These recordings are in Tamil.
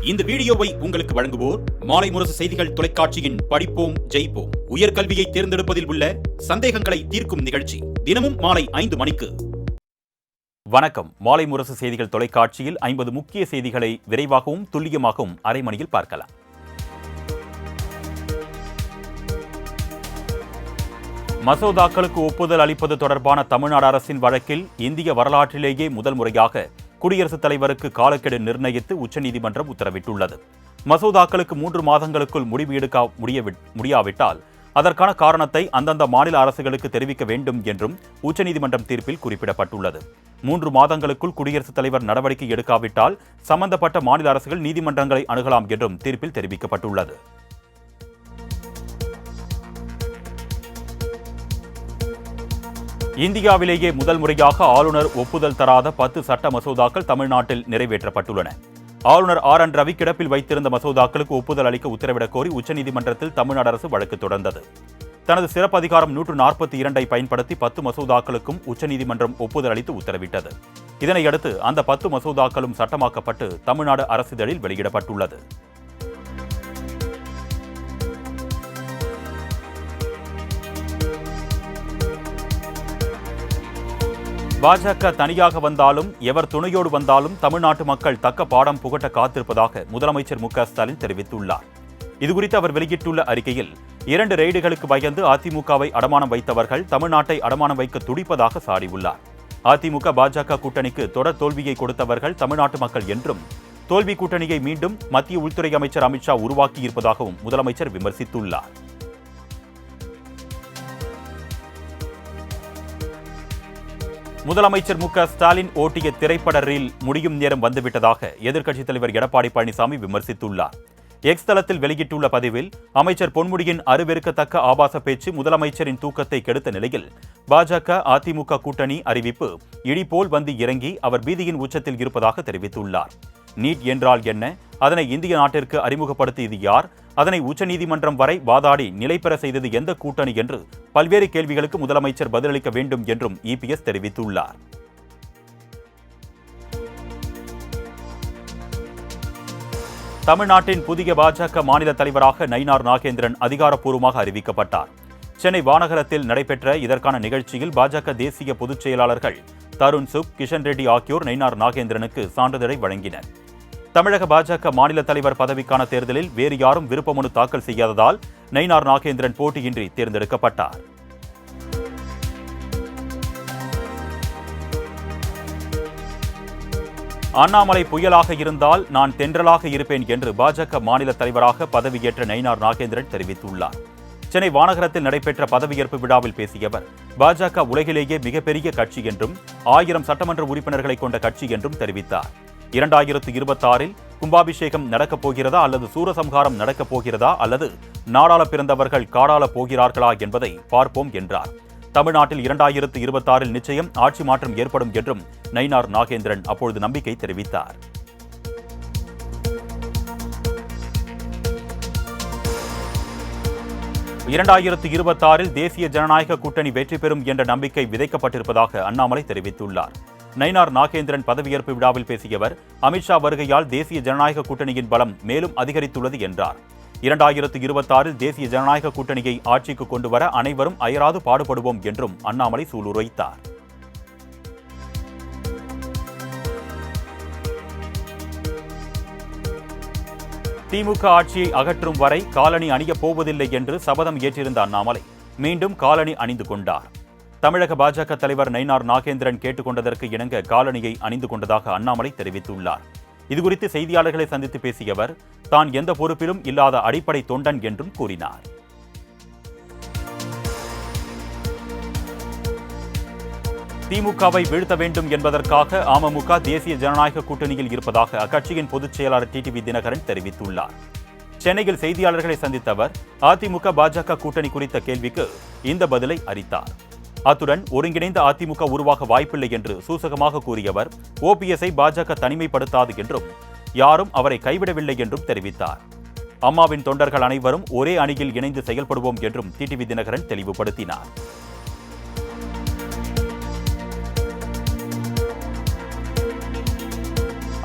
இந்த வீடியோவை உங்களுக்கு வழங்குவோர் மாலை முரசு செய்திகள் தொலைக்காட்சியின் படிப்போம் ஜெயிப்போம் உயர்கல்வியை தேர்ந்தெடுப்பதில் உள்ள சந்தேகங்களை தீர்க்கும் நிகழ்ச்சி தினமும் மாலை 5 மணிக்கு. வணக்கம். மாலை முரசு செய்திகள் தொலைக்காட்சியில் 50 முக்கிய செய்திகளை விரைவாகவும் துல்லியமாகவும் அரை மணியில் பார்க்கலாம். மசோதாக்களுக்கு ஒப்புதல் அளிப்பது தொடர்பான தமிழ்நாடு அரசின் வழக்கில் இந்திய வரலாற்றிலேயே முதல் முறையாக குடியரசுத் தலைவருக்கு காலக்கெடு நிர்ணயித்து உச்சநீதிமன்றம் உத்தரவிட்டுள்ளது. மசோதாக்களுக்கு 3 மாதங்களுக்குள் முடிவு எடுக்க முடியாவிட்டால் அதற்கான காரணத்தை அந்தந்த மாநில அரசுகளுக்கு தெரிவிக்க வேண்டும் என்றும் உச்சநீதிமன்றம் தீர்ப்பில் குறிப்பிடப்பட்டுள்ளது. 3 மாதங்களுக்குள் குடியரசுத் தலைவர் நடவடிக்கை எடுக்காவிட்டால் சம்பந்தப்பட்ட மாநில அரசுகள் நீதிமன்றங்களை அணுகலாம் என்றும் தீர்ப்பில் தெரிவிக்கப்பட்டுள்ளது. இந்தியாவிலேயே முதல் முறையாக ஆளுநர் ஒப்புதல் தராத 10 சட்ட மசோதாக்கள் தமிழ்நாட்டில் நிறைவேற்றப்பட்டுள்ளன. ஆளுநர் RN ரவி கிடப்பில் வைத்திருந்த மசோதாக்களுக்கு ஒப்புதல் அளிக்க உத்தரவிடக் கோரி உச்சநீதிமன்றத்தில் தமிழ்நாடு அரசு வழக்கு தொடர்ந்தது. தனது சிறப்பு அதிகாரம் 142 பயன்படுத்தி 10 மசோதாக்களுக்கும் உச்சநீதிமன்றம் ஒப்புதல் அளித்து உத்தரவிட்டது. இதனையடுத்து அந்த 10 மசோதாக்களும் சட்டமாக்கப்பட்டு தமிழ்நாடு அரசிதழில் வெளியிடப்பட்டுள்ளது. பாஜக தனியாக வந்தாலும் எவர் துணையோடு வந்தாலும் தமிழ்நாட்டு மக்கள் தக்க பாடம் புகட்ட காத்திருப்பதாக முதலமைச்சர் மு க ஸ்டாலின் தெரிவித்துள்ளார். இதுகுறித்து அவர் வெளியிட்டுள்ள அறிக்கையில் 2 ரெய்டுகளுக்கு பயந்து அதிமுகவை அடமானம் வைத்தவர்கள் தமிழ்நாட்டை அடமானம் வைக்க துடிப்பதாக சாடியுள்ளார். அதிமுக பாஜக கூட்டணிக்கு தொடர் தோல்வியை கொடுத்தவர்கள் தமிழ்நாட்டு மக்கள் என்றும் தோல்வி கூட்டணியை மீண்டும் மத்திய உள்துறை அமைச்சர் அமித்ஷா உருவாக்கியிருப்பதாகவும் முதலமைச்சர் விமர்சித்துள்ளார். முதலமைச்சர் மு க ஸ்டாலின் ஓட்டிய திரைப்பட ரீல் முடியும் நேரம் வந்துவிட்டதாக எதிர்க்கட்சித் தலைவர் எடப்பாடி பழனிசாமி விமர்சித்துள்ளார். எக்ஸ் தளத்தில் வெளியிட்டுள்ள பதிவில் அமைச்சர் பொன்முடியின் அருவெறுக்கத்தக்க ஆபாச பேச்சு முதலமைச்சரின் தூக்கத்தை கெடுத்த நிலையில் பாஜக அதிமுக கூட்டணி அறிவிப்பு இடிபோல் வந்து இறங்கி அவர் பீதியின் உச்சத்தில் இருப்பதாக தெரிவித்துள்ளார். நீட் என்றால் என்ன? அதனை இந்திய நாட்டிற்கு அறிமுகப்படுத்தியது யார்? அதனை உச்சநீதிமன்றம் வரை வாதாடி நிலை பெற செய்தது எந்த கூட்டணி என்று பல்வேறு கேள்விகளுக்கு முதலமைச்சர் பதிலளிக்க வேண்டும் என்றும் EPS தெரிவித்துள்ளார். தமிழ்நாட்டின் புதிய பாஜக மாநில தலைவராக நயினார் நாகேந்திரன் அதிகாரப்பூர்வமாக அறிவிக்கப்பட்டார். சென்னை வானகரத்தில் நடைபெற்ற இதற்கான நிகழ்ச்சியில் பாஜக தேசிய பொதுச் செயலாளர்கள் தருண் சுக், கிஷன் ரெட்டி ஆகியோர் நயினார் நாகேந்திரனுக்கு சான்றிதழை வழங்கினர். தமிழக பாஜக மாநில தலைவர் பதவிக்கான தேர்தலில் வேறு யாரும் விருப்ப மனு தாக்கல் செய்யாததால் நயினார் நாகேந்திரன் போட்டியின்றி தேர்ந்தெடுக்கப்பட்டார். அண்ணாமலை புயலாக இருந்தால் நான் தென்றலாக இருப்பேன் என்று பாஜக மாநில தலைவராக பதவியேற்ற நயினார் நாகேந்திரன் தெரிவித்துள்ளார். சென்னை வானகரத்தில் நடைபெற்ற பதவியேற்பு விழாவில் பேசிய அவர் பாஜக உலகிலேயே மிகப்பெரிய கட்சி என்றும் 1000 சட்டமன்ற உறுப்பினர்களை கொண்ட கட்சி என்றும் தெரிவித்தார். 2026 கும்பாபிஷேகம் நடக்கப் போகிறதா அல்லது சூரசம்ஹாரம் நடக்கப் போகிறதா அல்லது நாடாள பிறந்தவர்கள் காடாள போகிறார்களா என்பதை பார்ப்போம் என்றார். தமிழ்நாட்டில் 2026 நிச்சயம் ஆட்சி மாற்றம் ஏற்படும் என்றும் நயினார் நாகேந்திரன் அப்பொழுது நம்பிக்கை தெரிவித்தார். தேசிய ஜனநாயக கூட்டணி வெற்றி பெறும் என்ற நம்பிக்கை விதைக்கப்பட்டிருப்பதாக அண்ணாமலை தெரிவித்துள்ளார். நயினார் நாகேந்திரன் பதவியேற்பு விழாவில் பேசிய அவர் அமித்ஷா வருகையால் தேசிய ஜனநாயக கூட்டணியின் பலம் மேலும் அதிகரித்துள்ளது என்றார். 2026 தேசிய ஜனநாயக கூட்டணியை ஆட்சிக்கு கொண்டு வர அனைவரும் அயராது பாடுபடுவோம் என்றும் அண்ணாமலை சூளுரைத்தார். திமுக ஆட்சியை அகற்றும் வரை காலணி அணியப் போவதில்லை என்று சபதம் ஏற்றிருந்த அண்ணாமலை மீண்டும் காலணி அணிந்து கொண்டார். தமிழக பாஜக தலைவர் நயினார் நாகேந்திரன் கேட்டுக்கொண்டதற்கு இணங்க காலணியை அணிந்து கொண்டதாக அண்ணாமலை தெரிவித்துள்ளார். இதுகுறித்து செய்தியாளர்களை சந்தித்து பேசிய அவர் தான் எந்த பொறுப்பிலும் இல்லாத அடிப்படை தொண்டன் என்றும் கூறினார். திமுகவை வீழ்த்த வேண்டும் என்பதற்காக அமமுக தேசிய ஜனநாயக கூட்டணியில் இருப்பதாக அக்கட்சியின் பொதுச் செயலாளர் டிடிவி தினகரன் தெரிவித்துள்ளார். சென்னையில் செய்தியாளர்களை சந்தித்த அவர் அதிமுக பாஜக கூட்டணி குறித்த கேள்விக்கு இந்த பதிலை அளித்தார். அத்துடன் ஒருங்கிணைந்த அதிமுக உருவாக வாய்ப்பில்லை என்று சூசகமாக கூறியவர் OPSஐ பாஜக தனிமைப்படுத்தாது என்றும் யாரும் அவரை கைவிடவில்லை என்றும் தெரிவித்தார். அம்மாவின் தொண்டர்கள் அனைவரும் ஒரே அணியில் இணைந்து செயல்படுவோம் என்றும் டிடிவி தினகரன் தெளிவுபடுத்தினார்.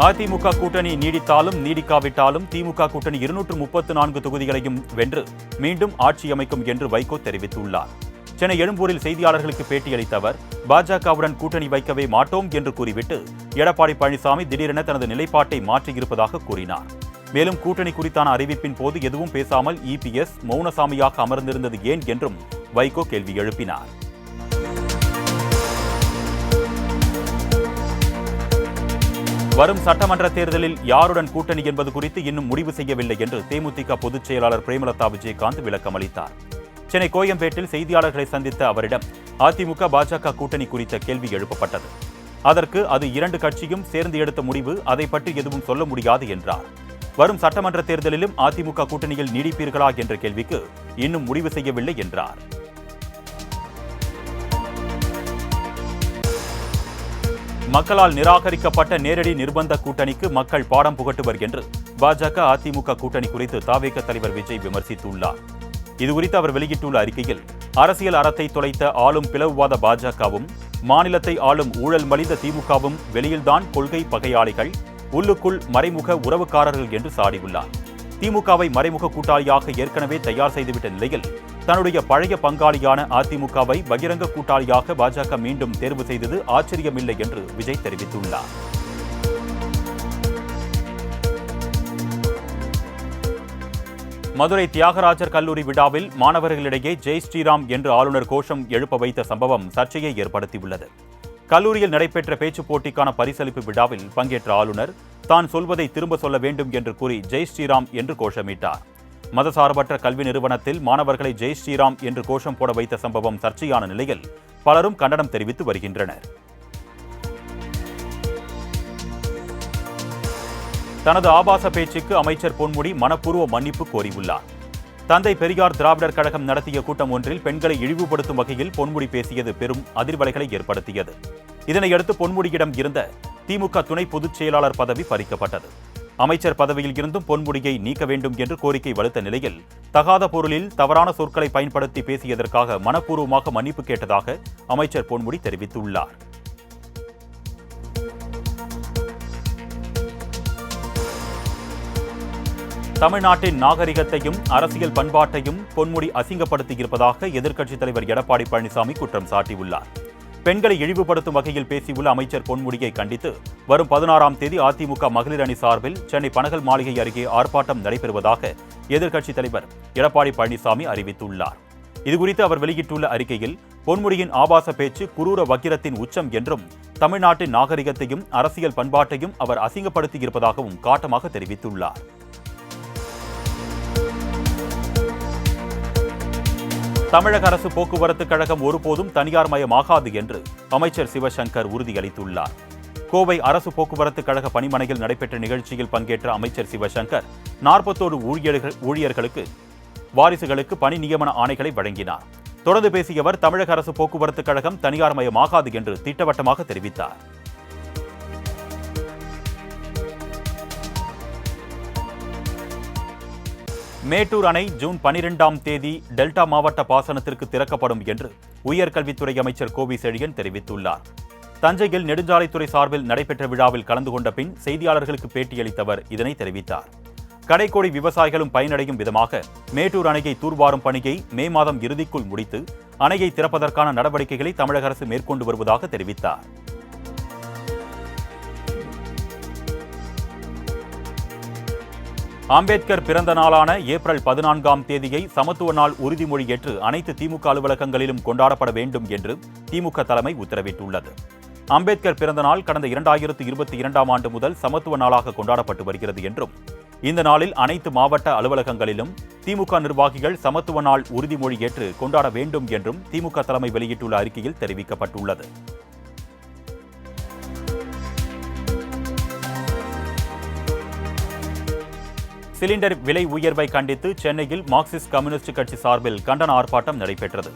அதிமுக கூட்டணி நீடித்தாலும் நீடிக்காவிட்டாலும் திமுக கூட்டணி 234 தொகுதிகளையும் வென்று மீண்டும் ஆட்சி அமைக்கும் என்று வைகோ தெரிவித்துள்ளார். சென்னை எழும்பூரில் செய்தியாளர்களுக்கு பேட்டியளித்த அவர், பாஜகவுடன் கூட்டணி வைக்கவே மாட்டோம் என்று கூறிவிட்டு எடப்பாடி பழனிசாமி திடீரென தனது நிலைப்பாட்டை மாற்றியிருப்பதாக கூறினார். மேலும் கூட்டணி குறித்தான அறிவிப்பின் போது எதுவும் பேசாமல் இபிஎஸ் மௌனசாமியாக அமர்ந்திருந்தது ஏன் என்றும் வைகோ கேள்வி எழுப்பினார். வரும் சட்டமன்ற தேர்தலில் யாருடன் கூட்டணி என்பது குறித்து இன்னும் முடிவு செய்யவில்லை என்று தேமுதிக பொதுச் செயலாளர் பிரேமலதா விஜயகாந்த் விளக்கம் அளித்தார். சென்னை கோயம்பேட்டில் செய்தியாளர்களை சந்தித்த அவரிடம் அதிமுக பாஜக கூட்டணி குறித்த கேள்வி எழுப்பப்பட்டது. அதற்கு அது 2 கட்சியும் சேர்ந்து எடுத்த முடிவு, அதை பற்றி எதுவும் சொல்ல முடியாது என்றார். வரும் சட்டமன்ற தேர்தலிலும் அதிமுக கூட்டணியில் நீடிப்பீர்களா என்ற கேள்விக்கு இன்னும் முடிவு செய்யவில்லை என்றார். மக்களால் நிராகரிக்கப்பட்ட நேரடி நிர்பந்த கூட்டணிக்கு மக்கள் பாடம் புகட்டுவர் என்று பாஜக அதிமுக கூட்டணி குறித்து தாவேக தலைவர் விஜய் விமர்சித்துள்ளார். இதுகுறித்து அவர் வெளியிட்டுள்ள அறிக்கையில், அரசியல் அறத்தை தொலைத்த ஆளும் பிளவுவாத பாஜகவும் மாநிலத்தை ஆளும் ஊழல் மலிந்த திமுகவும் வெளியில்தான் கொள்கை பகையாளிகள், உள்ளுக்குள் மறைமுக உறவுக்காரர்கள் என்று சாடியுள்ளார். திமுகவை மறைமுக கூட்டாளியாக ஏற்கனவே தயார் செய்துவிட்ட நிலையில் தன்னுடைய பழைய பங்காளியான அதிமுகவை பகிரங்க கூட்டாளியாக பாஜக மீண்டும் தேர்வு செய்தது ஆச்சரியமில்லை என்று விஜய் தெரிவித்துள்ளார். மதுரை தியாகராஜர் கல்லூரி விழாவில் மாணவர்களிடையே ஜெய் ஸ்ரீராம் என்று ஆளுநர் கோஷம் எழுப்ப வைத்த சம்பவம் சர்ச்சையை ஏற்படுத்தியுள்ளது. கல்லூரியில் நடைபெற்ற பேச்சுப் போட்டிக்கான பரிசளிப்பு விழாவில் பங்கேற்ற ஆளுநர் தான் சொல்வதை திரும்ப சொல்ல வேண்டும் என்று கூறி ஜெய் ஸ்ரீராம் என்று கோஷமிட்டார். மதசார்பற்ற கல்வி நிறுவனத்தில் மாணவர்களை ஜெய் ஸ்ரீராம் என்று கோஷம் போட வைத்த சம்பவம் சர்ச்சையான நிலையில் பலரும் கண்டனம் தெரிவித்து வருகின்றனர். தனது ஆபாச பேச்சுக்கு அமைச்சர் பொன்முடி மனப்பூர்வ மன்னிப்பு கோரியுள்ளார். தந்தை பெரியார் திராவிடர் கழகம் நடத்திய கூட்டம் ஒன்றில் பெண்களை இழிவுபடுத்தும் வகையில் பொன்முடி பேசியது பெரும் அதிர்வலைகளை ஏற்படுத்தியது. இதனையடுத்து பொன்முடியிடம் இருந்த திமுக துணை பொதுச் செயலாளர் பதவி பறிக்கப்பட்டது. அமைச்சர் பதவியில் இருந்தும் பொன்முடியை நீக்க வேண்டும் என்று கோரிக்கை வலுத்த நிலையில் தகாத பொருளில் தவறான சொற்களை பயன்படுத்தி பேசியதற்காக மனப்பூர்வமாக மன்னிப்பு கேட்டதாக அமைச்சர் பொன்முடி தெரிவித்துள்ளார். தமிழ்நாட்டின் நாகரிகத்தையும் அரசியல் பண்பாட்டையும் பொன்முடி அசிங்கப்படுத்தியிருப்பதாக எதிர்க்கட்சித் தலைவர் எடப்பாடி பழனிசாமி குற்றம் சாட்டியுள்ளார். பெண்களை இழிவுபடுத்தும் வகையில் பேசியுள்ள அமைச்சர் பொன்முடியை கண்டித்து வரும் 16ஆம் தேதி அதிமுக மகளிர் அணி சார்பில் சென்னை பனகல் மாளிகை அருகே ஆர்ப்பாட்டம் நடைபெறுவதாக எதிர்க்கட்சித் தலைவர் எடப்பாடி பழனிசாமி அறிவித்துள்ளார். இதுகுறித்து அவர் வெளியிட்டுள்ள அறிக்கையில், பொன்முடியின் ஆபாச பேச்சு குரூர வக்கிரத்தின் உச்சம் என்றும் தமிழ்நாட்டின் நாகரிகத்தையும் அரசியல் பண்பாட்டையும் அவர் அசிங்கப்படுத்தியிருப்பதாகவும் காட்டமாக தெரிவித்துள்ளார். தமிழக அரசு போக்குவரத்து கழகம் ஒருபோதும் தனியார் மயமாகாது என்று அமைச்சர் சிவசங்கர் உறுதியளித்துள்ளார். கோவை அரசு போக்குவரத்து கழக பணிமனையில் நடைபெற்ற நிகழ்ச்சியில் பங்கேற்ற அமைச்சர் சிவசங்கர் 41 ஊழியர்களுக்கு வாரிசுகளுக்கு பணி நியமன ஆணைகளை வழங்கினார். தொடர்ந்து பேசிய அவர், தமிழக அரசு போக்குவரத்து கழகம் தனியார் மயமாகாது என்று திட்டவட்டமாக தெரிவித்தார். மேட்டூர் அணை ஜூன் 12ஆம் தேதி டெல்டா மாவட்ட பாசனத்திற்கு திறக்கப்படும் என்று உயர்கல்வித்துறை அமைச்சர் கோவி செழியன் தெரிவித்துள்ளார். தஞ்சையில் நெடுஞ்சாலைத்துறை சார்பில் நடைபெற்ற விழாவில் கலந்து கொண்ட பின் செய்தியாளர்களுக்கு பேட்டியளித்தவர் இதனை தெரிவித்தார். கடைக்கோடி விவசாயிகளும் பயனடையும் விதமாக மேட்டூர் அணையை தூர்வாரும் பணியை மே மாதம் இறுதிக்குள் முடித்து அணையை திறப்பதற்கான நடவடிக்கைகளை தமிழக அரசு மேற்கொண்டு வருவதாக தெரிவித்தார். அம்பேத்கர் பிறந்த நாளான ஏப்ரல் 14ஆம் தேதியை சமத்துவ நாள் உறுதிமொழி ஏற்று அனைத்து திமுக அலுவலகங்களிலும் கொண்டாடப்பட வேண்டும் என்று திமுக தலைமை உத்தரவிட்டுள்ளது. அம்பேத்கர் பிறந்த நாள் கடந்த 2022ஆம் ஆண்டு முதல் சமத்துவ நாளாக கொண்டாடப்பட்டு வருகிறது என்றும் இந்த நாளில் அனைத்து மாவட்ட அலுவலகங்களிலும் திமுக நிர்வாகிகள் சமத்துவ நாள் உறுதிமொழி ஏற்று கொண்டாட வேண்டும் என்றும் திமுக தலைமை வெளியிட்டுள்ள அறிக்கையில் தெரிவிக்கப்பட்டுள்ளது. சிலிண்டர் விலை உயர்வை கண்டித்து சென்னையில் மார்க்சிஸ்ட் கம்யூனிஸ்ட் கட்சி சார்பில் கண்டன ஆர்ப்பாட்டம் நடைபெற்றது.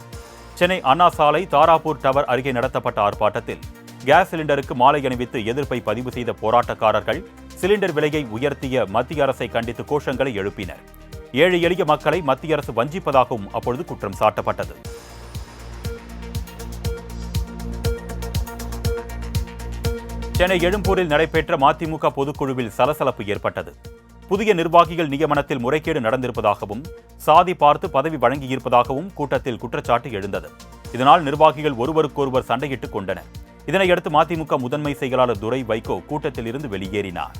சென்னை அண்ணா சாலை தாராப்பூர் டவர் அருகே நடத்தப்பட்ட ஆர்ப்பாட்டத்தில் கேஸ் சிலிண்டருக்கு மாலை அணிவித்து எதிர்ப்பை பதிவு செய்த போராட்டக்காரர்கள் சிலிண்டர் விலையை உயர்த்திய மத்திய அரசை கண்டித்து கோஷங்களை எழுப்பினர். ஏழை எளிய மக்களை மத்திய அரசு வஞ்சிப்பதாகவும் அப்பொழுது குற்றம் சாட்டப்பட்டது. சென்னை எழும்பூரில் நடைபெற்ற மதிமுக பொதுக்குழுவில் சலசலப்பு ஏற்பட்டது. புதிய நிர்வாகிகள் நியமனத்தில் முறைகேடு நடந்திருப்பதாகவும் சாதி பார்த்து பதவி வழங்கியிருப்பதாகவும் கூட்டத்தில் குற்றச்சாட்டு எழுந்தது. இதனால் நிர்வாகிகள் ஒருவருக்கொருவர் சண்டையிட்டுக் கொண்டனர். இதனையடுத்து மதிமுக முதன்மை செயலாளர் துரை வைகோ கூட்டத்தில் இருந்து வெளியேறினார்.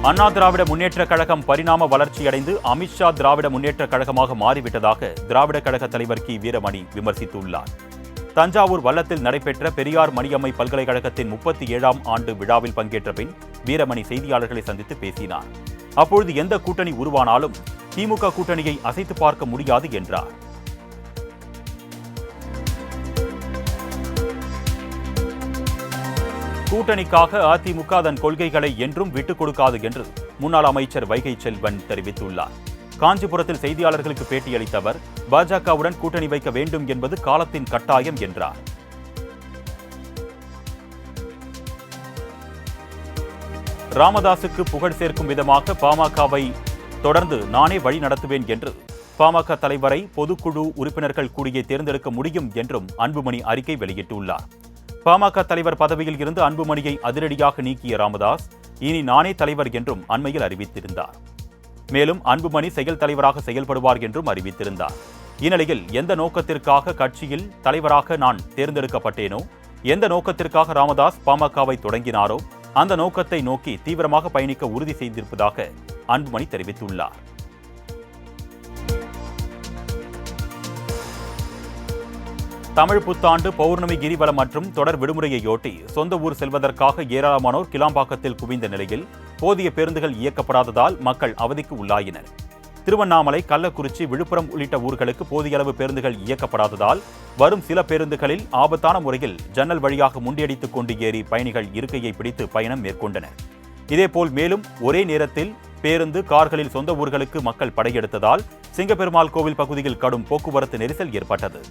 அண்ணா திராவிட முன்னேற்றக் கழகம் பரிணாம வளர்ச்சியடைந்து அமித்ஷா திராவிட முன்னேற்றக் கழகமாக மாறிவிட்டதாக திராவிட கழக தலைவர் கி வீரமணி விமர்சித்துள்ளார். தஞ்சாவூர் வல்லத்தில் நடைபெற்ற பெரியார் மணியம்மை பல்கலைக்கழகத்தின் 37ஆம் ஆண்டு விழாவில் பங்கேற்ற பின் வீரமணி செய்தியாளர்களை சந்தித்து பேசினார். அப்பொழுது எந்த கூட்டணி உருவானாலும் திமுக கூட்டணியை அசைத்து பார்க்க முடியாது என்றார். கூட்டணிக்காக அதிமுக அதன் கொள்கைகளை என்றும் விட்டுக் கொடுக்காது என்று முன்னாள் அமைச்சர் வைகை செல்வன் தெரிவித்துள்ளார். காஞ்சிபுரத்தில் செய்தியாளர்களுக்கு பேட்டியளித்த அவர், பாஜகவுடன் கூட்டணி வைக்க வேண்டும் என்பது காலத்தின் கட்டாயம் என்றார். ராமதாசுக்கு புகழ் சேர்க்கும் விதமாக பாமகவை தொடர்ந்து நானே வழி நடத்துவேன் என்று பாமக தலைவரை பொதுக்குழு உறுப்பினர்கள் கூடியே தேர்ந்தெடுக்க முடியும் என்றும் அன்புமணி அறிக்கை வெளியிட்டுள்ளார். பாமக தலைவர் பதவியில் இருந்து அன்புமணியை அதிரடியாக நீக்கிய ராமதாஸ் இனி நானே தலைவர் என்றும் அண்மையில் அறிவித்திருந்தார். மேலும் அன்புமணி செயல் தலைவராக செயல்படுவார் என்றும் அறிவித்திருந்தார். இந்நிலையில் எந்த நோக்கத்திற்காக கட்சியில் தலைவராக நான் தேர்ந்தெடுக்கப்பட்டேனோ, எந்த நோக்கத்திற்காக ராமதாஸ் பாமகவை தொடங்கினாரோ அந்த நோக்கத்தை நோக்கி தீவிரமாக பயணிக்க உறுதி செய்திருப்பதாக அன்புமணி தெரிவித்துள்ளார். தமிழ் புத்தாண்டு பௌர்ணமி கிரிவலம் மற்றும் தொடர் விடுமுறையையொட்டி சொந்த ஊர் செல்வதற்காக ஏராளமானோர் கிளாம்பாக்கத்தில் குவிந்த நிலையில் போதிய பேருந்துகள் இயக்கப்படாததால் மக்கள் அவதிக்கு உள்ளாயினர். திருவண்ணாமலை, கள்ளக்குறிச்சி, விழுப்புரம் உள்ளிட்ட ஊர்களுக்கு போதிய அளவு பேருந்துகள் இயக்கப்படாததால் வரும் சில பேருந்துகளில் ஆபத்தான முறையில் ஜன்னல் வழியாக முண்டியடித்துக் கொண்டு ஏறி பயணிகள் இருக்கையை பிடித்து பயணம் மேற்கொண்டனர். இதேபோல் மேலும் ஒரே நேரத்தில் பேருந்து, கார்களில் சொந்த ஊர்களுக்கு மக்கள் படையெடுத்ததால் சிங்கப்பெருமாள் கோவில் பகுதியில் கடும் போக்குவரத்து நெரிசல் ஏற்பட்டது.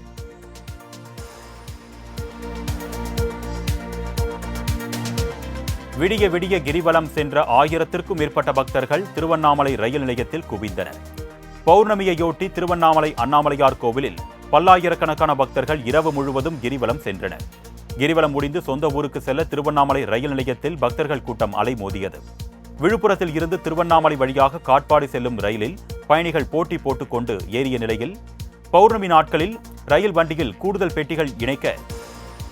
விடிய விடிய கிரிவலம் சென்ற 1000த்திற்கும் மேற்பட்ட பக்தர்கள் திருவண்ணாமலை ரயில் நிலையத்தில் குவிந்தனர். பௌர்ணமியையொட்டி திருவண்ணாமலை அண்ணாமலையார் கோவிலில் பல்லாயிரக்கணக்கான பக்தர்கள் இரவு முழுவதும் கிரிவலம் சென்றனர். கிரிவலம் முடிந்து சொந்த ஊருக்கு செல்ல திருவண்ணாமலை ரயில் நிலையத்தில் பக்தர்கள் கூட்டம் அலைமோதியது. விழுப்புரத்தில் இருந்து திருவண்ணாமலை வழியாக காட்பாடி செல்லும் ரயிலில் பயணிகள் போட்டி போட்டுக்கொண்டு ஏறிய நிலையில் பௌர்ணமி நாட்களில் ரயில் வண்டியில் கூடுதல் பெட்டிகள்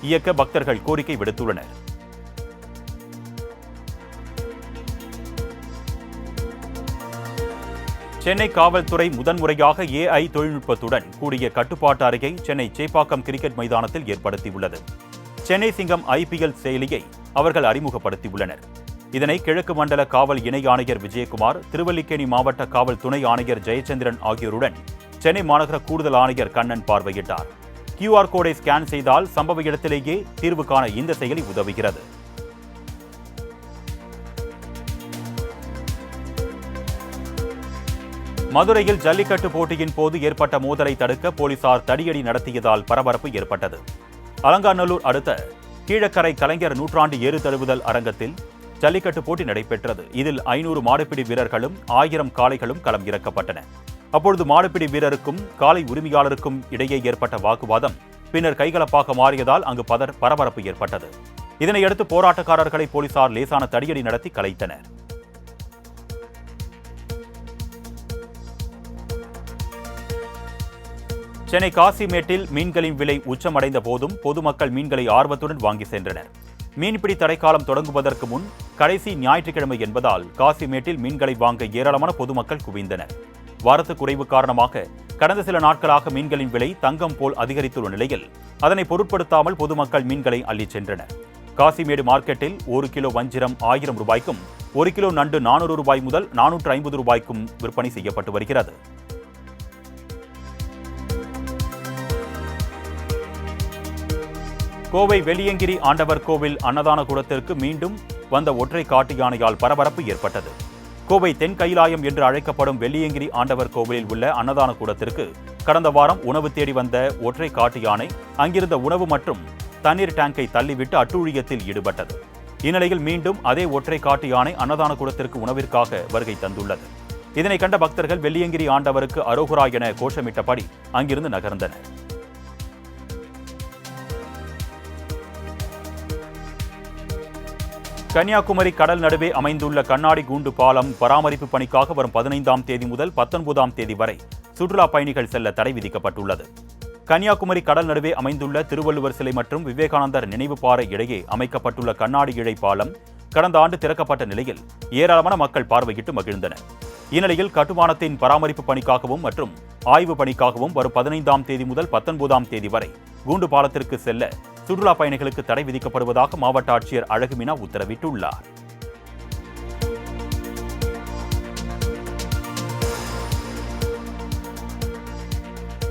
இயக்க பக்தர்கள் கோரிக்கை விடுத்துள்ளனர். சென்னை காவல்துறை முதன்முறையாக AI தொழில்நுட்பத்துடன் கூடிய கட்டுப்பாட்டு அறையை சென்னை சேப்பாக்கம் கிரிக்கெட் மைதானத்தில் ஏற்படுத்தியுள்ளது. சென்னை சிங்கம் IPL செயலியை அவர்கள் அறிமுகப்படுத்தியுள்ளனர். இதனை கிழக்கு மண்டல காவல் இணை ஆணையர் விஜயகுமார், திருவல்லிக்கேணி மாவட்ட காவல் துணை ஆணையர் ஜெயச்சந்திரன் ஆகியோருடன் சென்னை மாநகர கூடுதல் ஆணையர் கண்ணன் பார்வையிட்டார். QR கோடை ஸ்கேன் செய்தால் சம்பவ இடத்திலேயே தீர்வு காண இந்த செயலி உதவுகிறது. மதுரையில் ஜல்லிக்கட்டு போட்டியின் போது ஏற்பட்ட மோதலை தடுக்க போலீசார் தடியடி நடத்தியதால் பரபரப்பு ஏற்பட்டது. அலங்காநல்லூர் அடுத்த கீழக்கரை கலைஞர் நூற்றாண்டு ஏறு தழுவுதல் அரங்கத்தில் ஜல்லிக்கட்டு போட்டி நடைபெற்றது. இதில் 500 மாடுபிடி வீரர்களும் 1000 காளைகளும் களம் இறக்கப்பட்டன. அப்பொழுது மாடுபிடி வீரருக்கும் காளை உரிமையாளருக்கும் இடையே ஏற்பட்ட வாக்குவாதம் பின்னர் கைகலப்பாக மாறியதால் அங்கு பரபரப்பு ஏற்பட்டது. இதனையடுத்து போராட்டக்காரர்களை போலீசார் லேசான தடியடி நடத்தி கலைத்தனர். சென்னை காசிமேட்டில் மீன்களின் விலை உச்சமடைந்த போதும் பொதுமக்கள் மீன்களை ஆர்வத்துடன் வாங்கி சென்றனர். மீன்பிடி தடைக்காலம் தொடங்குவதற்கு முன் கடைசி ஞாயிற்றுக்கிழமை என்பதால் காசிமேட்டில் மீன்களை வாங்க ஏராளமான பொதுமக்கள் குவிந்தனர். வரத்து குறைவு காரணமாக கடந்த சில நாட்களாக மீன்களின் விலை தங்கம் போல் அதிகரித்துள்ள நிலையில் அதனை பொருட்படுத்தாமல் பொதுமக்கள் மீன்களை அள்ளிச் சென்றனர். காசிமேடு மார்க்கெட்டில் 1 கிலோ வஞ்சிரம் 1000 ரூபாய்க்கும் 1 கிலோ நண்டு 400 ரூபாய் முதல் 450 ரூபாய்க்கும் விற்பனை செய்யப்பட்டு வருகிறது. கோவை வெள்ளியங்கிரி ஆண்டவர் கோவில் அன்னதான கூடத்திற்கு மீண்டும் வந்த ஒற்றை காட்டு யானையால் பரபரப்பு ஏற்பட்டது. கோவை தென் கைலாயம் என்று அழைக்கப்படும் வெள்ளியங்கிரி ஆண்டவர் கோவிலில் உள்ள அன்னதான கூடத்திற்கு கடந்த வாரம் உணவு தேடி வந்த ஒற்றை காட்டு யானை அங்கிருந்த உணவு மற்றும் தண்ணீர் டேங்கை தள்ளிவிட்டு அட்டூழியத்தில் ஈடுபட்டது. இந்நிலையில் மீண்டும் அதே ஒற்றை காட்டு யானை அன்னதான கூடத்திற்கு உணவிற்காக வருகை தந்துள்ளது. இதனை கண்ட பக்தர்கள் வெள்ளியங்கிரி ஆண்டவருக்கு அரோகுரா என கோஷமிட்டபடி அங்கிருந்து நகர்ந்தனர். கன்னியாகுமரி கடல் நடுவே அமைந்துள்ள கண்ணாடி கூண்டு பாலம் பராமரிப்பு பணிக்காக வரும் 15ஆம் தேதி முதல் 19ஆம் தேதி வரை சுற்றுலா பயணிகள் செல்ல தடை விதிக்கப்பட்டுள்ளது. கன்னியாகுமரி கடல் நடுவே அமைந்துள்ள திருவள்ளுவர் சிலை மற்றும் விவேகானந்தர் நினைவு பாறை இடையே அமைக்கப்பட்டுள்ள கண்ணாடி இழை பாலம் கடந்த ஆண்டு திறக்கப்பட்ட நிலையில் ஏராளமான மக்கள் பார்வையிட்டு மகிழ்ந்தனர். இந்நிலையில் கட்டுமானத்தின் பராமரிப்பு பணிக்காகவும் மற்றும் ஆய்வு பணிக்காகவும் வரும் 15ஆம் தேதி முதல் 19ஆம் தேதி வரை கூண்டு பாலத்திற்கு செல்ல சுற்றுலா பயணிகளுக்கு தடை விதிக்கப்படுவதாக மாவட்ட ஆட்சியர் அழகுமீனா உத்தரவிட்டுள்ளார்.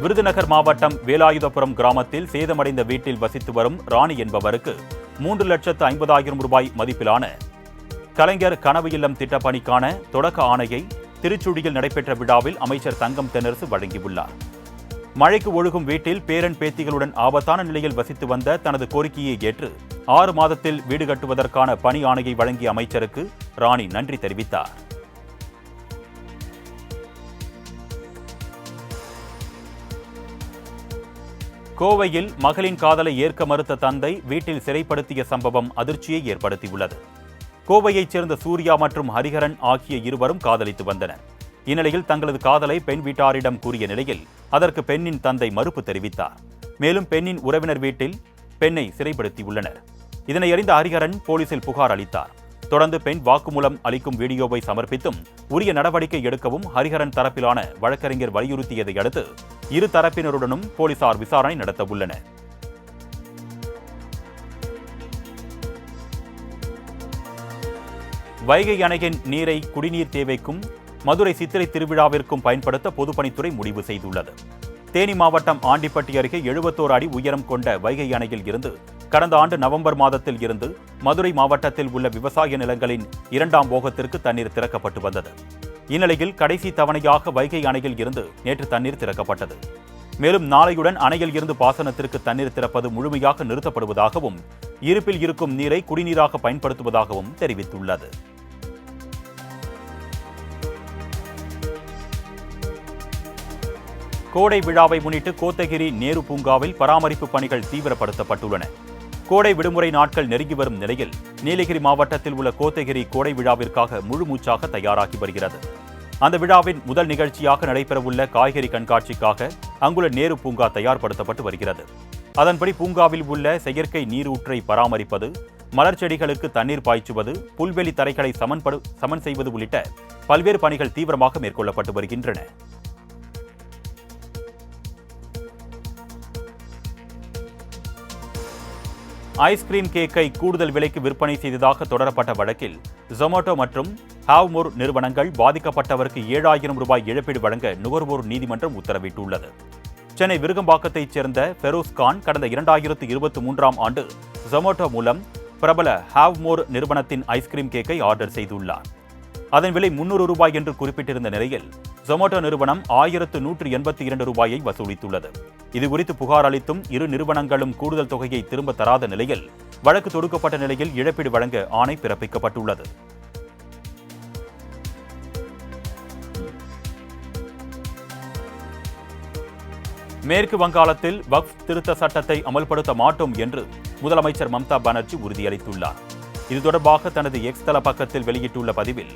விருதுநகர் மாவட்டம் வேலாயுதபுரம் கிராமத்தில் சேதமடைந்த வீட்டில் வசித்து வரும் ராணி என்பவருக்கு 3,50,000 ரூபாய் மதிப்பிலான கலைஞர் கனவு இல்லம் திட்டப்பணிக்கான தொடக்க ஆணையை திருச்சுழியில் நடைபெற்ற விழாவில் அமைச்சர் தங்கம் தென்னரசு வழங்கியுள்ளார். மழைக்கு ஒழுகும் வீட்டில் பேரன் பேத்திகளுடன் ஆபத்தான நிலையில் வசித்து வந்த தனது கோரிக்கையை ஏற்று 6 மாதத்தில் வீடு கட்டுவதற்கான பணி ஆணையை வழங்கிய அமைச்சருக்கு ராணி நன்றி தெரிவித்தார். கோவையில் மகளின் காதலை ஏற்க மறுத்த தந்தை வீட்டில் சிறைப்படுத்திய சம்பவம் அதிர்ச்சியை ஏற்படுத்தியுள்ளது. கோவையைச் சேர்ந்த சூர்யா மற்றும் ஹரிஹரன் ஆகிய இருவரும் காதலித்து வந்தனர். இந்நிலையில் தங்களது காதலை பெண் வீட்டாரிடம் கூறிய நிலையில் அதற்கு பெண்ணின் தந்தை மறுப்பு தெரிவித்தார். மேலும் பெண்ணின் உறவினர் வீட்டில் பெண்ணை சிறைப்படுத்தியுள்ளனர். இதனை அறிந்த ஹரிஹரன் போலீசில் புகார் அளித்தார். தொடர்ந்து பெண் வாக்குமூலம் அளிக்கும் வீடியோவை சமர்ப்பித்தும் உரிய நடவடிக்கை எடுக்கவும் ஹரிஹரன் தரப்பிலான வழக்கறிஞர் வலியுறுத்தியதை அடுத்து இரு தரப்பினருடனும் போலீசார் விசாரணை நடத்த உள்ளனர். வைகை அணையின் நீரை குடிநீர் தேவைக்கும் மதுரை சித்திரை திருவிழாவிற்கும் பயன்படுத்த பொதுப்பணித்துறை முடிவு செய்துள்ளது. தேனி மாவட்டம் ஆண்டிப்பட்டி அருகே 71 அடி உயரம் கொண்ட வைகை அணையில் இருந்து கடந்த ஆண்டு நவம்பர் மாதத்தில் இருந்து மதுரை மாவட்டத்தில் உள்ள விவசாய நிலங்களின் 2ஆம் போகத்திற்கு தண்ணீர் திறக்கப்பட்டு வந்தது. இந்நிலையில் கடைசி தவணையாக வைகை அணையில் இருந்து நேற்று தண்ணீர் திறக்கப்பட்டது. மேலும் நாளையுடன் அணையில் இருந்து பாசனத்திற்கு தண்ணீர் திறப்பது முழுமையாக நிறுத்தப்படுவதாகவும் இருப்பில் இருக்கும் நீரை குடிநீராக பயன்படுத்துவதாகவும் தெரிவித்துள்ளது. கோடை விழாவை முன்னிட்டு கோத்தகிரி நேரு பூங்காவில் பராமரிப்பு பணிகள் தீவிரப்படுத்தப்பட்டுள்ளன. கோடை விடுமுறை நாட்கள் நெருங்கி வரும் நிலையில் நீலகிரி மாவட்டத்தில் உள்ள கோத்தகிரி கோடை விழாவிற்காக முழுமூச்சாக தயாராகி வருகிறது. அந்த விழாவின் முதல் நிகழ்ச்சியாக நடைபெறவுள்ள காய்கறி கண்காட்சிக்காக அங்குள்ள நேரு பூங்கா தயார்படுத்தப்பட்டு வருகிறது. அதன்படி பூங்காவில் உள்ள செயற்கை நீரூற்றை பராமரிப்பது, மலர் செடிகளுக்கு தண்ணீர் பாய்ச்சுவது, புல்வெளி தரைகளை சமன் செய்வது உள்ளிட்ட பல்வேறு பணிகள் தீவிரமாக மேற்கொள்ளப்பட்டு வருகின்றன. ஐஸ்கிரீம் கேக்கை கூடுதல் விலைக்கு விற்பனை செய்ததாக தொடரப்பட்ட வழக்கில் ஜொமேட்டோ மற்றும் ஹாவ்மோர் நிறுவனங்கள் பாதிக்கப்பட்டவருக்கு 7,000 ரூபாய் இழப்பீடு வழங்க நுகர்வோர் நீதிமன்றம் உத்தரவிட்டுள்ளது. சென்னை விருகம்பாக்கத்தைச் சேர்ந்த ஃபெரோஸ்கான் கடந்த 2023ஆம் ஆண்டு ஜொமேட்டோ மூலம் பிரபல ஹாவ்மோர் நிறுவனத்தின் ஐஸ்கிரீம் கேக்கை ஆர்டர் செய்துள்ளார். அதன் விலை 300 ரூபாய் என்று குறிப்பிட்டிருந்த நிலையில் ஜொமேட்டோ நிறுவனம் 1,182 ரூபாயை வசூலித்துள்ளது. இதுகுறித்து புகார் அளித்தும் இரு நிறுவனங்களும் கூடுதல் தொகையை திரும்ப தராத நிலையில் வழக்கு தொடுக்கப்பட்ட நிலையில் இழப்பீடு வழங்க ஆணை பிறப்பிக்கப்பட்டுள்ளது. மேற்கு வங்காளத்தில் வக்ஃப் திருத்த சட்டத்தை அமல்படுத்த மாட்டோம் என்று முதலமைச்சர் மம்தா பானர்ஜி உறுதியளித்துள்ளார். இது தொடர்பாக தனது எக்ஸ் தள பக்கத்தில் வெளியிட்டுள்ள பதிவில்,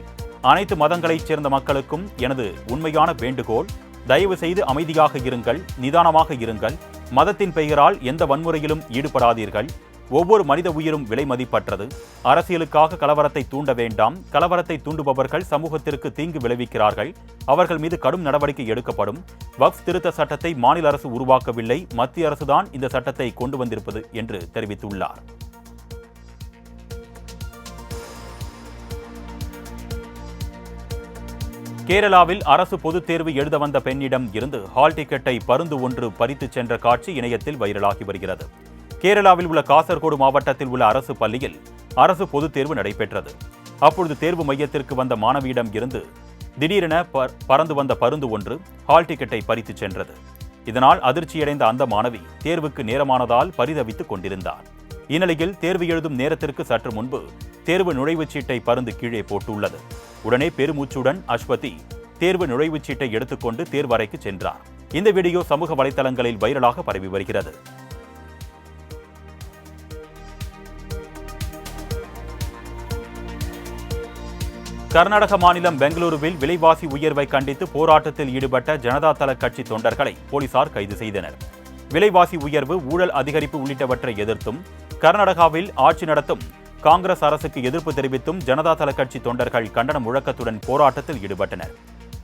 அனைத்து மதங்களைச் சேர்ந்த மக்களுக்கும் எனது உண்மையான வேண்டுகோள், தயவு செய்து அமைதியாக இருங்கள், நிதானமாக இருங்கள், மதத்தின் பெயரால் எந்த வன்முறையிலும் ஈடுபடாதீர்கள், ஒவ்வொரு மனித உயிரும் விலை மதிப்பற்றது, அரசியலுக்காக கலவரத்தை தூண்ட வேண்டாம், கலவரத்தை தூண்டுபவர்கள் சமூகத்திற்கு தீங்கு விளைவிக்கிறார்கள், அவர்கள் மீது கடும் நடவடிக்கை எடுக்கப்படும், வக்ஃப் திருத்த சட்டத்தை மாநில அரசு உருவாக்கவில்லை, மத்திய அரசுதான் இந்த சட்டத்தை கொண்டு வந்திருப்பது என்று தெரிவித்துள்ளார். கேரளாவில் அரசு பொதுத் தேர்வு எழுத வந்த பெண்ணிடம் இருந்து ஹால் டிக்கெட்டை பருந்து ஒன்று பறித்துச் சென்ற காட்சி இணையத்தில் வைரலாகி வருகிறது. கேரளாவில் உள்ள காசர்கோடு மாவட்டத்தில் உள்ள அரசு பள்ளியில் அரசு பொதுத் தேர்வு நடைபெற்றது. அப்பொழுது தேர்வு மையத்திற்கு வந்த மாணவியிடம் இருந்து திடீரென பறந்து வந்த பருந்து ஒன்று ஹால் டிக்கெட்டை பறித்துச் சென்றது. இதனால் அதிர்ச்சியடைந்த அந்த மாணவி தேர்வுக்கு நேரமானதால் பரிதவித்துக் கொண்டிருந்தார். இந்நிலையில் தேர்வு எழுதும் நேரத்திற்கு சற்று முன்பு தேர்வு நுழைவுச் சீட்டை பருந்து கீழே போட்டுள்ளது. உடனே பெருமூச்சுடன் அஸ்வதி தேர்வு நுழைவுச் சீட்டை எடுத்துக்கொண்டு தேர்வறைக்கு சென்றார். இந்த வீடியோ சமூக வலைதளங்களில் வைரலாக பரவி வருகிறது. கர்நாடக மாநிலம் பெங்களூருவில் விலைவாசி உயர்வை கண்டித்து போராட்டத்தில் ஈடுபட்ட ஜனதா தள கட்சி தொண்டர்களை போலீசார் கைது செய்தனர். விலைவாசி உயர்வு, ஊழல் அதிகரிப்பு உள்ளிட்டவற்றை எதிர்த்தும் கர்நாடகாவில் ஆட்சி நடத்தும் காங்கிரஸ் அரசுக்கு எதிர்ப்பு தெரிவித்தும் ஜனதா தள கட்சி தொண்டர்கள் கண்டன முழக்கத்துடன் போராட்டத்தில் ஈடுபட்டனர்.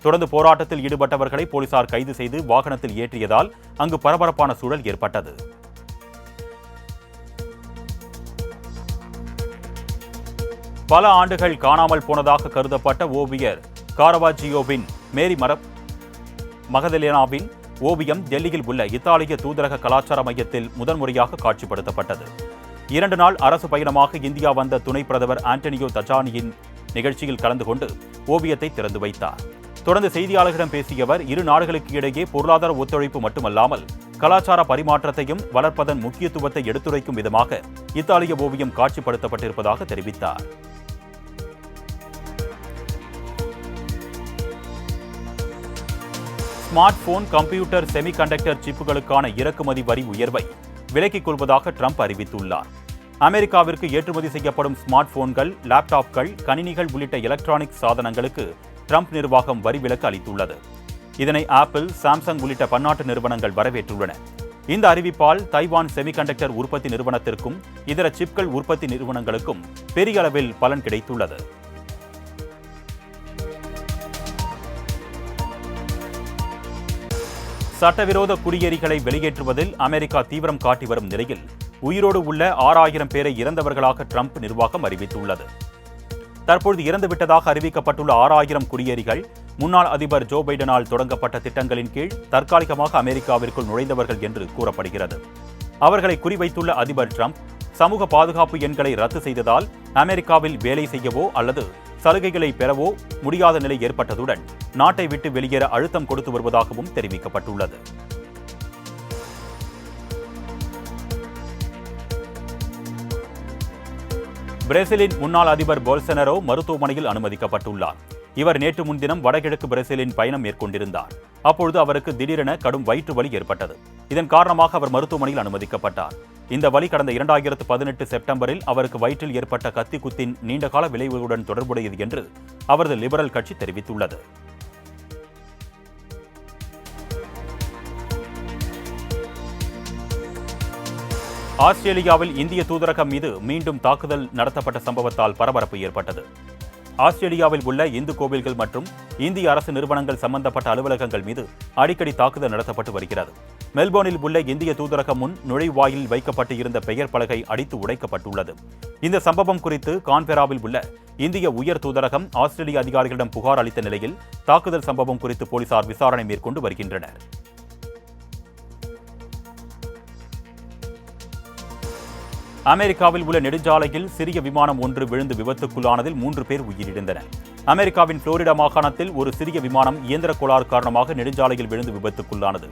தொடர்ந்து போராட்டத்தில் ஈடுபட்டவர்களை போலீசார் கைது செய்து வாகனத்தில் ஏற்றியதால் அங்கு பரபரப்பான சூழல் ஏற்பட்டது. பல ஆண்டுகள் காணாமல் போனதாக கருதப்பட்ட ஓவியர் காரவாஜியோவின் மேரி மகதலேனாவின் ஓவியம் டெல்லியில் உள்ள இத்தாலிய தூதரக கலாச்சார மையத்தில் முதன்முறையாக காட்சிப்படுத்தப்பட்டது. 2 நாள் அரசு பயணமாக இந்தியா வந்த துணை பிரதமர் ஆண்டனியோ தஜானியின் நிகழ்ச்சியில் கலந்து கொண்டு ஓவியத்தை திறந்து வைத்தார். தொடர்ந்து செய்தியாளர்களிடம் பேசிய அவர், இரு நாடுகளுக்கு இடையே பொருளாதார ஒத்துழைப்பு மட்டுமல்லாமல் கலாச்சார பரிமாற்றத்தையும் வளர்ப்பதன் முக்கியத்துவத்தை எடுத்துரைக்கும் விதமாக இத்தாலிய ஓவியம் காட்சிப்படுத்தப்பட்டிருப்பதாக தெரிவித்தார். ஸ்மார்ட் போன், கம்ப்யூட்டர், செமிகண்டக்டர் சிப்புகளுக்கான இறக்குமதி வரி உயர்வை விலக்கிக் கொள்வதாக ட்ரம்ப் அறிவித்துள்ளார். அமெரிக்காவிற்கு ஏற்றுமதி செய்யப்படும் ஸ்மார்ட் போன்கள், லேப்டாப்கள், கணினிகள் உள்ளிட்ட எலக்ட்ரானிக் சாதனங்களுக்கு ட்ரம்ப் நிர்வாகம் வரி விலக்கு அளித்துள்ளது. இதனை ஆப்பிள், சாம்சங் உள்ளிட்ட பன்னாட்டு நிறுவனங்கள் வரவேற்றுள்ளன. இந்த அறிவிப்பால் தைவான் செமிகண்டக்டர் உற்பத்தி நிறுவனத்திற்கும் இதர சிப்கள் உற்பத்தி நிறுவனங்களுக்கும் பெரிய அளவில் பலன் கிடைத்துள்ளது. சட்டவிரோத குடியேறிகளை வெளியேற்றுவதில் அமெரிக்கா தீவிரம் காட்டி வரும் நிலையில் உயிரோடு உள்ள 6000 பேரை இறந்தவர்களாக ட்ரம்ப் நிர்வாகம் அறிவித்துள்ளது. தற்பொழுது இறந்துவிட்டதாக அறிவிக்கப்பட்டுள்ள 6000 குடியேறிகள் முன்னாள் அதிபர் ஜோ பைடனால் தொடங்கப்பட்ட திட்டங்களின் கீழ் தற்காலிகமாக அமெரிக்காவிற்குள் நுழைந்தவர்கள் என்று கூறப்படுகிறது. அவர்களை குறிவைத்துள்ள அதிபர் ட்ரம்ப் சமூக பாதுகாப்பு எண்களை ரத்து செய்ததால் அமெரிக்காவில் வேலை செய்யவோ அல்லது சலுகைகளை பெறவோ முடியாத நிலை ஏற்பட்டதுடன் நாட்டை விட்டு வெளியேற அழுத்தம் கொடுத்து வருவதாகவும் தெரிவிக்கப்பட்டுள்ளது. பிரேசிலின் முன்னாள் அதிபர் போல்சனரோ மருத்துவமனையில் அனுமதிக்கப்பட்டுள்ளார். இவர் நேற்று முன்தினம் வடகிழக்கு பிரேசிலின் பயணம் மேற்கொண்டிருந்தார். அப்பொழுது அவருக்கு திடீரென கடும் வயிற்று வலி ஏற்பட்டது. இதன் காரணமாக அவர் மருத்துவமனையில் அனுமதிக்கப்பட்டார். இந்த வலி கடந்த 2018 செப்டம்பரில் அவருக்கு வயிற்றில் ஏற்பட்ட கத்தி குத்தின் நீண்டகால விளைவுகளுடன் தொடர்புடையது என்று அவரது லிபரல் கட்சி தெரிவித்துள்ளது. ஆஸ்திரேலியாவில் இந்திய தூதரகம் மீது மீண்டும் தாக்குதல் நடத்தப்பட்ட சம்பவத்தால் பரபரப்பு ஏற்பட்டது. ஆஸ்திரேலியாவில் உள்ள இந்து கோவில்கள் மற்றும் இந்திய அரசு நிறுவனங்கள் சம்பந்தப்பட்ட அலுவலகங்கள் மீது அடிக்கடி தாக்குதல் நடத்தப்பட்டு வருகிறது. மெல்போர்னில் உள்ள இந்திய தூதரகம் முன் நுழைவாயில் வைக்கப்பட்டு இருந்த பெயர் பலகை அடித்து உடைக்கப்பட்டுள்ளது. இந்த சம்பவம் குறித்து கான்பெராவில் உள்ள இந்திய உயர் தூதரகம் ஆஸ்திரேலிய அதிகாரிகளிடம் புகார் அளித்த நிலையில் தாக்குதல் சம்பவம் குறித்து போலீசார் விசாரணை மேற்கொண்டு வருகின்றனர். அமெரிக்காவில் உள்ள நெடுஞ்சாலையில் சிறிய விமானம் ஒன்று விழுந்து விபத்துக்குள்ளானதில் 3 பேர் உயிரிழந்தனர். அமெரிக்காவின் புளோரிடா மாகாணத்தில் ஒரு சிறிய விமானம் இயந்திர கோளாறு காரணமாக நெடுஞ்சாலையில் விழுந்து விபத்துக்குள்ளானது.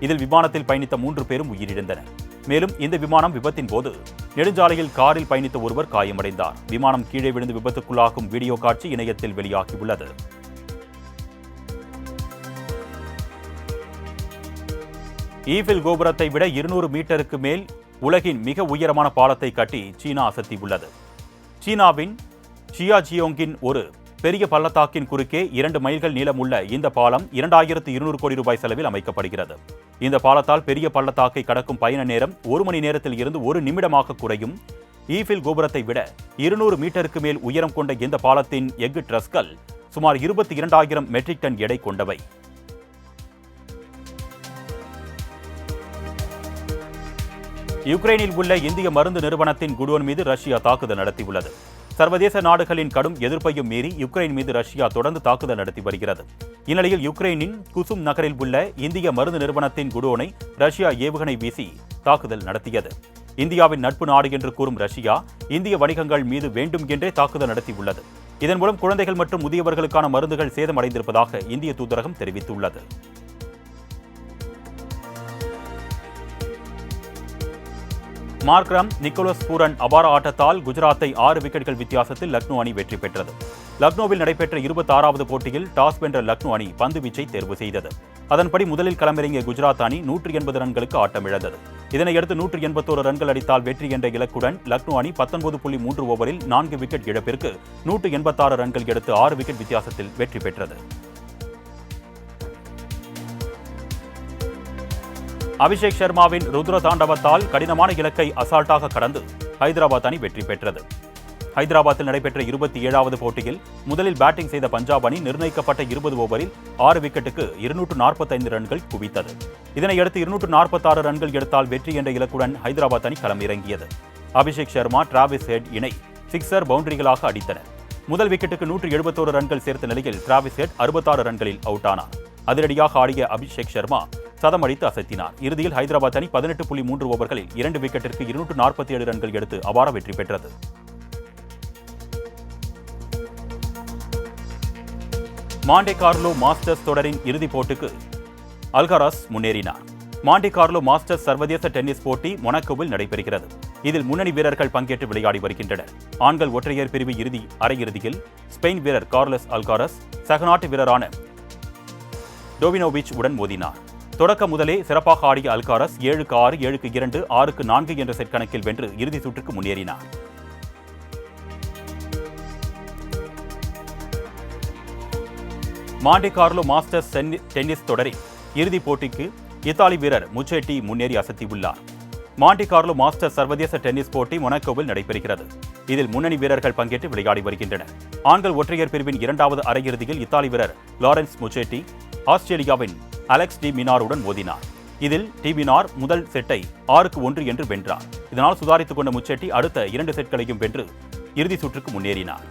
இதில் விமானத்தில் பயணித்த 3 பேரும் உயிரிழந்தனர். மேலும் இந்த விமானம் விபத்தின் போது நெடுஞ்சாலையில் காரில் பயணித்த ஒருவர் காயமடைந்தார். விமானம் கீழே விழுந்து விபத்துக்குள்ளாகும் வீடியோ காட்சி இணையத்தில் வெளியாகியுள்ளது. ஈஃபில் கோபுரத்தை விட 200 மீட்டருக்கு மேல் உலகின் மிக உயரமான பாலத்தை கட்டி சீனா அசத்தியுள்ளது. சீனாவின் ஷியாஜியோங்கின் ஒரு பெரிய பள்ளத்தாக்கின் குறுக்கே 2 மைல்கள் நீளமுள்ள இந்த பாலம் 2200 கோடி ரூபாய் செலவில் அமைக்கப்படுகிறது. இந்த பாலத்தால் பெரிய பள்ளத்தாக்கை கடக்கும் பயண நேரம் 1 மணி நேரத்தில் இருந்து 1 நிமிடமாக குறையும். ஈஃபில் கோபுரத்தை விட 200 மீட்டருக்கு மேல் உயரம் கொண்ட இந்த பாலத்தின் எஃகு ட்ரஸ்கள் சுமார் 22,000 மெட்ரிக் டன் எடை கொண்டவை. யுக்ரைனில் உள்ள இந்திய மருந்து நிறுவனத்தின் குடோன் மீது ரஷ்யா தாக்குதல் நடத்தியுள்ளது. சர்வதேச நாடுகளின் கடும் எதிர்ப்பையும் மீறி யுக்ரைன் மீது ரஷ்யா தொடர்ந்து தாக்குதல் நடத்தி வருகிறது. இந்நிலையில் யுக்ரைனின் குசும் நகரில் உள்ள இந்திய மருந்து நிறுவனத்தின் குடோனை ரஷ்யா ஏவுகணை வீசி தாக்குதல் நடத்தியது. இந்தியாவின் நட்பு நாடு என்று கூறும் ரஷ்யா இந்திய வணிகங்கள் மீது வேண்டும் என்றே தாக்குதல் நடத்தியுள்ளது. இதன் மூலம் குழந்தைகள் மற்றும் முதியவர்களுக்கான மருந்துகள் சேதமடைந்திருப்பதாக இந்திய தூதரகம் தெரிவித்துள்ளது. மார்க்ரம் நிக்கோலஸ் பூரன் அபார ஆட்டத்தால் குஜராத்தை 6 விக்கெட்டுகள் வித்தியாசத்தில் லக்னோ அணி வெற்றி பெற்றது. லக்னோவில் நடைபெற்ற 26வது போட்டியில் டாஸ் வென்ற லக்னோ அணி பந்து வீச்சை தேர்வு செய்தது. அதன்படி முதலில் களமிறங்கிய குஜராத் அணி 180 ரன்களுக்கு ஆட்டமிழந்தது. இதனையடுத்து 181 ரன்கள் அடித்தால் வெற்றி என்ற இலக்குடன் லக்னோ அணி 19.3 ஓவரில் 4 விக்கெட் இழப்பிற்கு 186 ரன்கள் எடுத்து 6 விக்கெட் வித்தியாசத்தில் வெற்றி பெற்றது. அபிஷேக் சர்மாவின் ருத்ர தாண்டவத்தால் கடினமான இலக்கை அசால்ட்டாக கடந்து ஹைதராபாத் அணி வெற்றி பெற்றது. ஹைதராபாத்தில் நடைபெற்ற 27வது போட்டியில் முதலில் பேட்டிங் செய்த பஞ்சாப் அணி நிர்ணயிக்கப்பட்ட 20 ஓவரில் 6 விக்கெட்டுக்கு 245 ரன்கள் குவித்தது. இதனையடுத்து 246 ரன்கள் எடுத்தால் வெற்றி என்ற இலக்குடன் ஹைதராபாத் அணி களமிறங்கியது. அபிஷேக் சர்மா, டிராவிஸ் ஹெட் இணை சிக்ஸர் பவுண்டரிகளாக அடித்தனர். முதல் விக்கெட்டுக்கு 171 ரன்கள் சேர்த்த நிலையில் டிராவிஸ் ஹெட் 66 ரன்களில் அவுட் ஆனார். அதிரடியாக ஆடிய அபிஷேக் சர்மா சதம் அடித்து அசத்தினார். இறுதியில் ஹைதராபாத் அணி 18.3 ஓவர்களில் 2 விக்கெட்டிற்கு 247 ரன்கள் எடுத்து அபார வெற்றி பெற்றது. மாண்டே கார்லோ மாஸ்டர்ஸ் தொடரின் இறுதிப் போட்டிக்கு அல்காரஸ் முன்னேறினார். மாண்டே கார்லோ மாஸ்டர்ஸ் சர்வதேச டென்னிஸ் போட்டி மொனாக்கோவில் நடைபெறுகிறது. இதில் முன்னணி வீரர்கள் பங்கேற்று விளையாடி வருகின்றனர். ஆண்கள் ஒற்றையர் பிரிவு அரையிறுதியில் ஸ்பெயின் வீரர் கார்லஸ் அல்காரஸ் சக நாட்டு வீரரான டோவினோவிச் உடன் மோதினார். தொடக்க முதலே சிறப்பாக ஆடிய அல்காரஸ் 7-6, 7-2, 6-4 என்ற செட் கணக்கில் வென்று இறுதி சுற்றுக்கு முன்னேறினார். மாண்டே கார்லோ மாஸ்டர்ஸ் டென்னிஸ் தொடரின் இறுதிப் போட்டிக்கு இத்தாலி வீரர் முச்செட்டி முன்னேறி அசத்தியுள்ளார். மாண்டே கார்லோ மாஸ்டர்ஸ் சர்வதேச டென்னிஸ் போட்டி மொனாக்கோவில் நடைபெறுகிறது. இதில் முன்னணி வீரர்கள் பங்கேற்று விளையாடி வருகின்றனர். ஆண்கள் ஒற்றையர் பிரிவின் 2வது அரையிறுதியில் இத்தாலி வீரர் லாரன்ஸ் முச்செட்டி ஆஸ்திரேலியாவின் அலெக்ஸ் டி மினாருடன் மோதினார். இதில் டி மினார் முதல் செட்டை 6-1 என்று வென்றார். இதனால் சுதாரித்துக் கொண்ட முச்செட்டி அடுத்த 2 செட்களையும் வென்று இறுதி சுற்றுக்கு முன்னேறினார்.